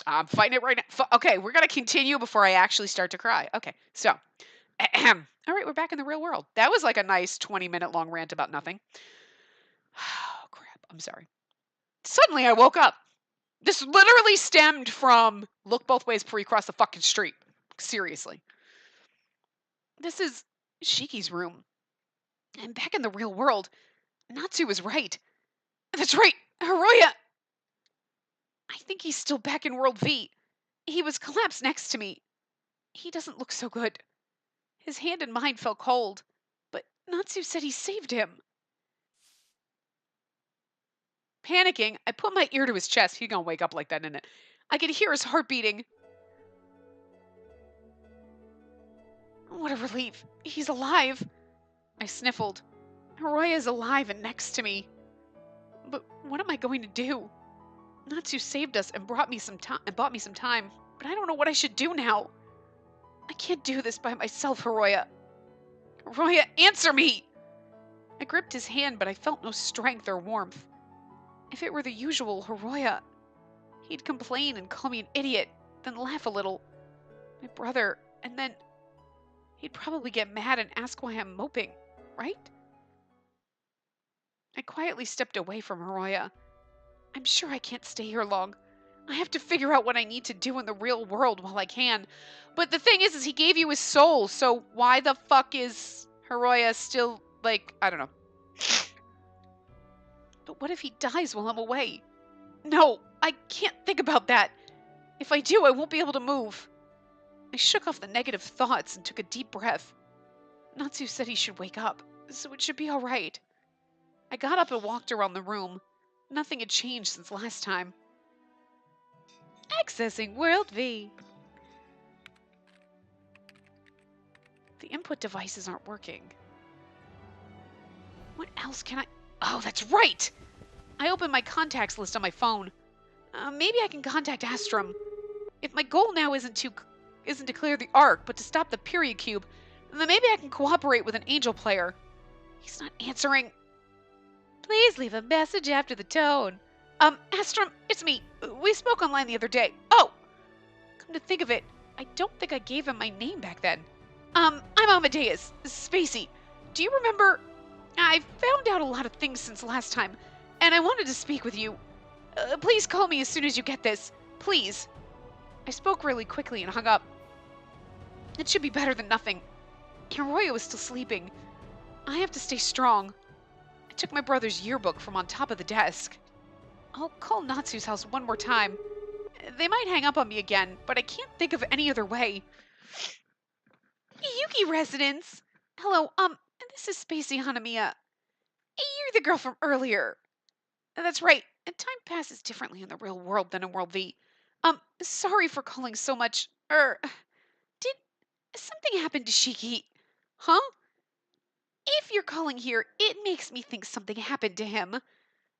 I'm fighting it right now. Okay, we're gonna continue before I actually start to cry. Okay, so, all right, we're back in the real world. That was like a nice 20-minute long rant about nothing. Oh crap! I'm sorry. Suddenly, I woke up. This literally stemmed from look both ways before you cross the fucking street. Seriously. This is Shiki's room. And back in the real world, Natsu was right. That's right, Hiroya. I think he's still back in World V. He was collapsed next to me. He doesn't look so good. His hand in mine felt cold, but Natsu said he saved him. Panicking, I put my ear to his chest. He's gonna wake up like that, innit? I could hear his heart beating. What a relief. He's alive. I sniffled. Hiroya is alive and next to me. But what am I going to do? Natsu saved us and bought me some time, but I don't know what I should do now. I can't do this by myself, Hiroya. Hiroya, answer me! I gripped his hand, but I felt no strength or warmth. If it were the usual Hiroya, he'd complain and call me an idiot, then laugh a little. My brother, and then he'd probably get mad and ask why I'm moping, right? I quietly stepped away from Hiroya. I'm sure I can't stay here long. I have to figure out what I need to do in the real world while I can. But the thing is he gave you his soul, so why the fuck is Hiroya still, like, I don't know. But what if he dies while I'm away? No, I can't think about that. If I do, I won't be able to move. I shook off the negative thoughts and took a deep breath. Natsu said he should wake up, so it should be all right. I got up and walked around the room. Nothing had changed since last time. Accessing World V. The input devices aren't working. What else can I... Oh, that's right! I opened my contacts list on my phone. Maybe I can contact Astrum. If my goal now isn't to clear the Ark, but to stop the period cube, then maybe I can cooperate with an angel player. He's not answering. Please leave a message after the tone. Astrum, it's me. We spoke online the other day. Oh! Come to think of it, I don't think I gave him my name back then. I'm Amadeus. Spacey. Do you remember? I found out a lot of things since last time, and I wanted to speak with you. Please call me as soon as you get this. Please. I spoke really quickly and hung up. It should be better than nothing. Hiroya was still sleeping. I have to stay strong. I took my brother's yearbook from on top of the desk. I'll call Natsu's house one more time. They might hang up on me again, but I can't think of any other way. Yuki residence. Hello, this is Spacey Hanamiya. You're the girl from earlier. That's right. And time passes differently in the real world than in World V. Sorry for calling so much. Did something happen to Shiki? Huh? If you're calling here, it makes me think something happened to him.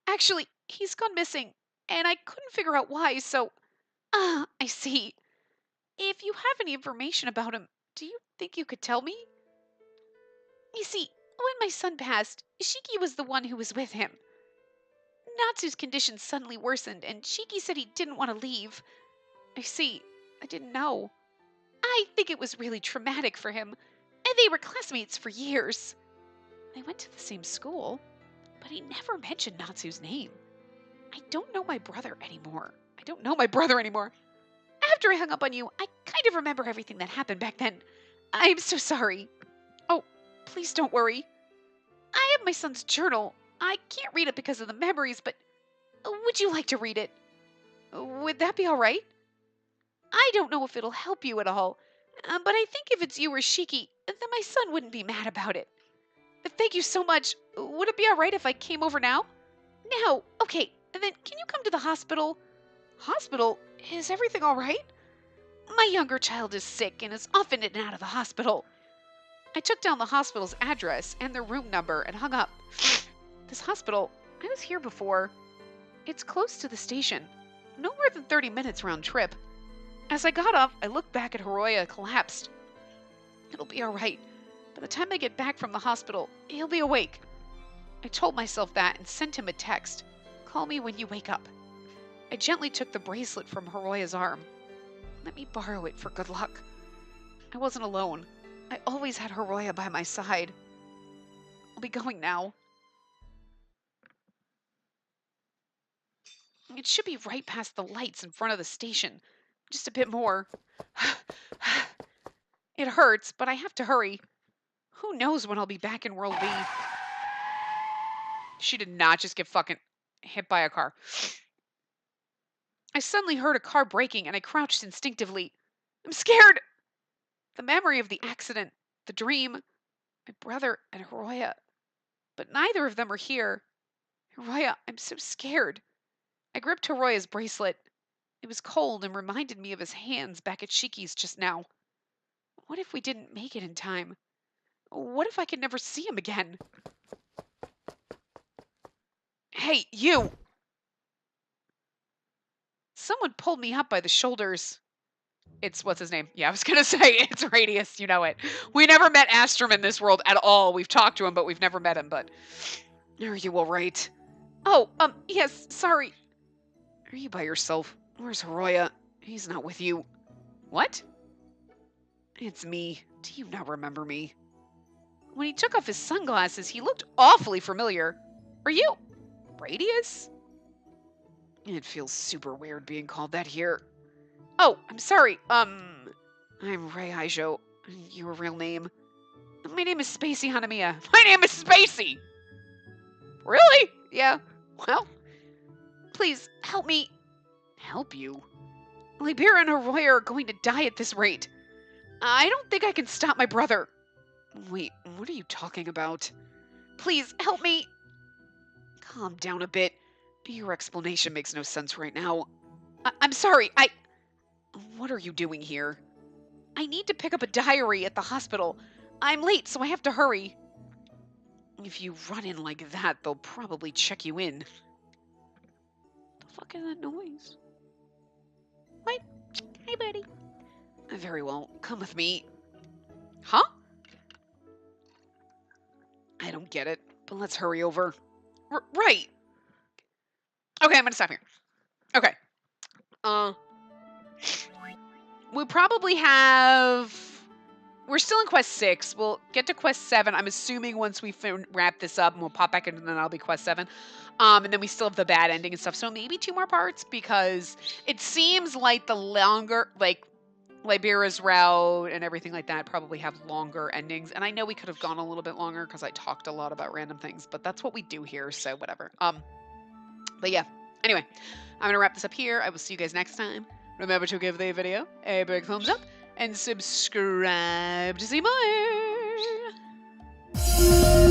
Actually, he's gone missing, and I couldn't figure out why, so... I see. If you have any information about him, do you think you could tell me? You see, when my son passed, Shiki was the one who was with him. Natsu's condition suddenly worsened, and Shiki said he didn't want to leave. I see. I didn't know. I think it was really traumatic for him, and they were classmates for years. They went to the same school, but he never mentioned Natsu's name. I don't know my brother anymore. After I hung up on you, I kind of remember everything that happened back then. I'm so sorry. Oh, please don't worry. I have my son's journal. I can't read it because of the memories, but would you like to read it? Would that be all right? I don't know if it'll help you at all, but I think if it's you or Shiki, then my son wouldn't be mad about it. Thank you so much. Would it be all right if I came over now? Now, okay, then can you come to the hospital? Hospital? Is everything all right? My younger child is sick and is often in and out of the hospital. I took down the hospital's address and their room number and hung up. This hospital, I was here before. It's close to the station. No more than 30 minutes round trip. As I got up, I looked back at Hiroya collapsed. It'll be all right. By the time I get back from the hospital, he'll be awake. I told myself that and sent him a text. Call me when you wake up. I gently took the bracelet from Hiroya's arm. Let me borrow it for good luck. I wasn't alone. I always had Hiroya by my side. I'll be going now. It should be right past the lights in front of the station. Just a bit more. It hurts, but I have to hurry. Who knows when I'll be back in World V. She did not just get fucking hit by a car. I suddenly heard a car braking and I crouched instinctively. I'm scared! The memory of the accident, the dream, my brother and Hiroya. But neither of them are here. Hiroya, I'm so scared. I gripped Hiroya's bracelet. It was cold and reminded me of his hands back at Shiki's just now. What if we didn't make it in time? What if I could never see him again? Hey, you! Someone pulled me up by the shoulders. It's, what's his name? Yeah, I was gonna say, it's Radius, you know it. We never met Astrum in this world at all. We've talked to him, but we've never met him, but... Are you alright? Oh, yes, sorry. Are you by yourself? Where's Hiroya? He's not with you. What? It's me. Do you not remember me? When he took off his sunglasses, he looked awfully familiar. Are you... Radius? It feels super weird being called that here. Oh, I'm sorry. I'm Rei Haijo. Your real name? My name is Spacey Hanamiya. My name is Spacey! Really? Yeah. Well, please, help me. Help you? Libera and her Roy are going to die at this rate. I don't think I can stop my brother. Wait, what are you talking about? Please, help me. Calm down a bit. Your explanation makes no sense right now. I'm sorry, What are you doing here? I need to pick up a diary at the hospital. I'm late, so I have to hurry. If you run in like that, they'll probably check you in. The fuck is that noise? What? Hey, buddy. Very well, come with me. Huh? I don't get it, but let's hurry over. Right. Okay, I'm gonna stop here. Okay. We probably have... We're still in quest 6. We'll get to quest 7. I'm assuming once we wrap this up, and we'll pop back in, and then that'll be quest 7. And then we still have the bad ending and stuff. So maybe 2 more parts, because it seems like the longer, like, Libera's route and everything like that probably have longer endings. And I know we could have gone a little bit longer because I talked a lot about random things, but that's what we do here, so whatever. But yeah. Anyway, I'm going to wrap this up here. I will see you guys next time. Remember to give the video a big thumbs up and subscribe to see more.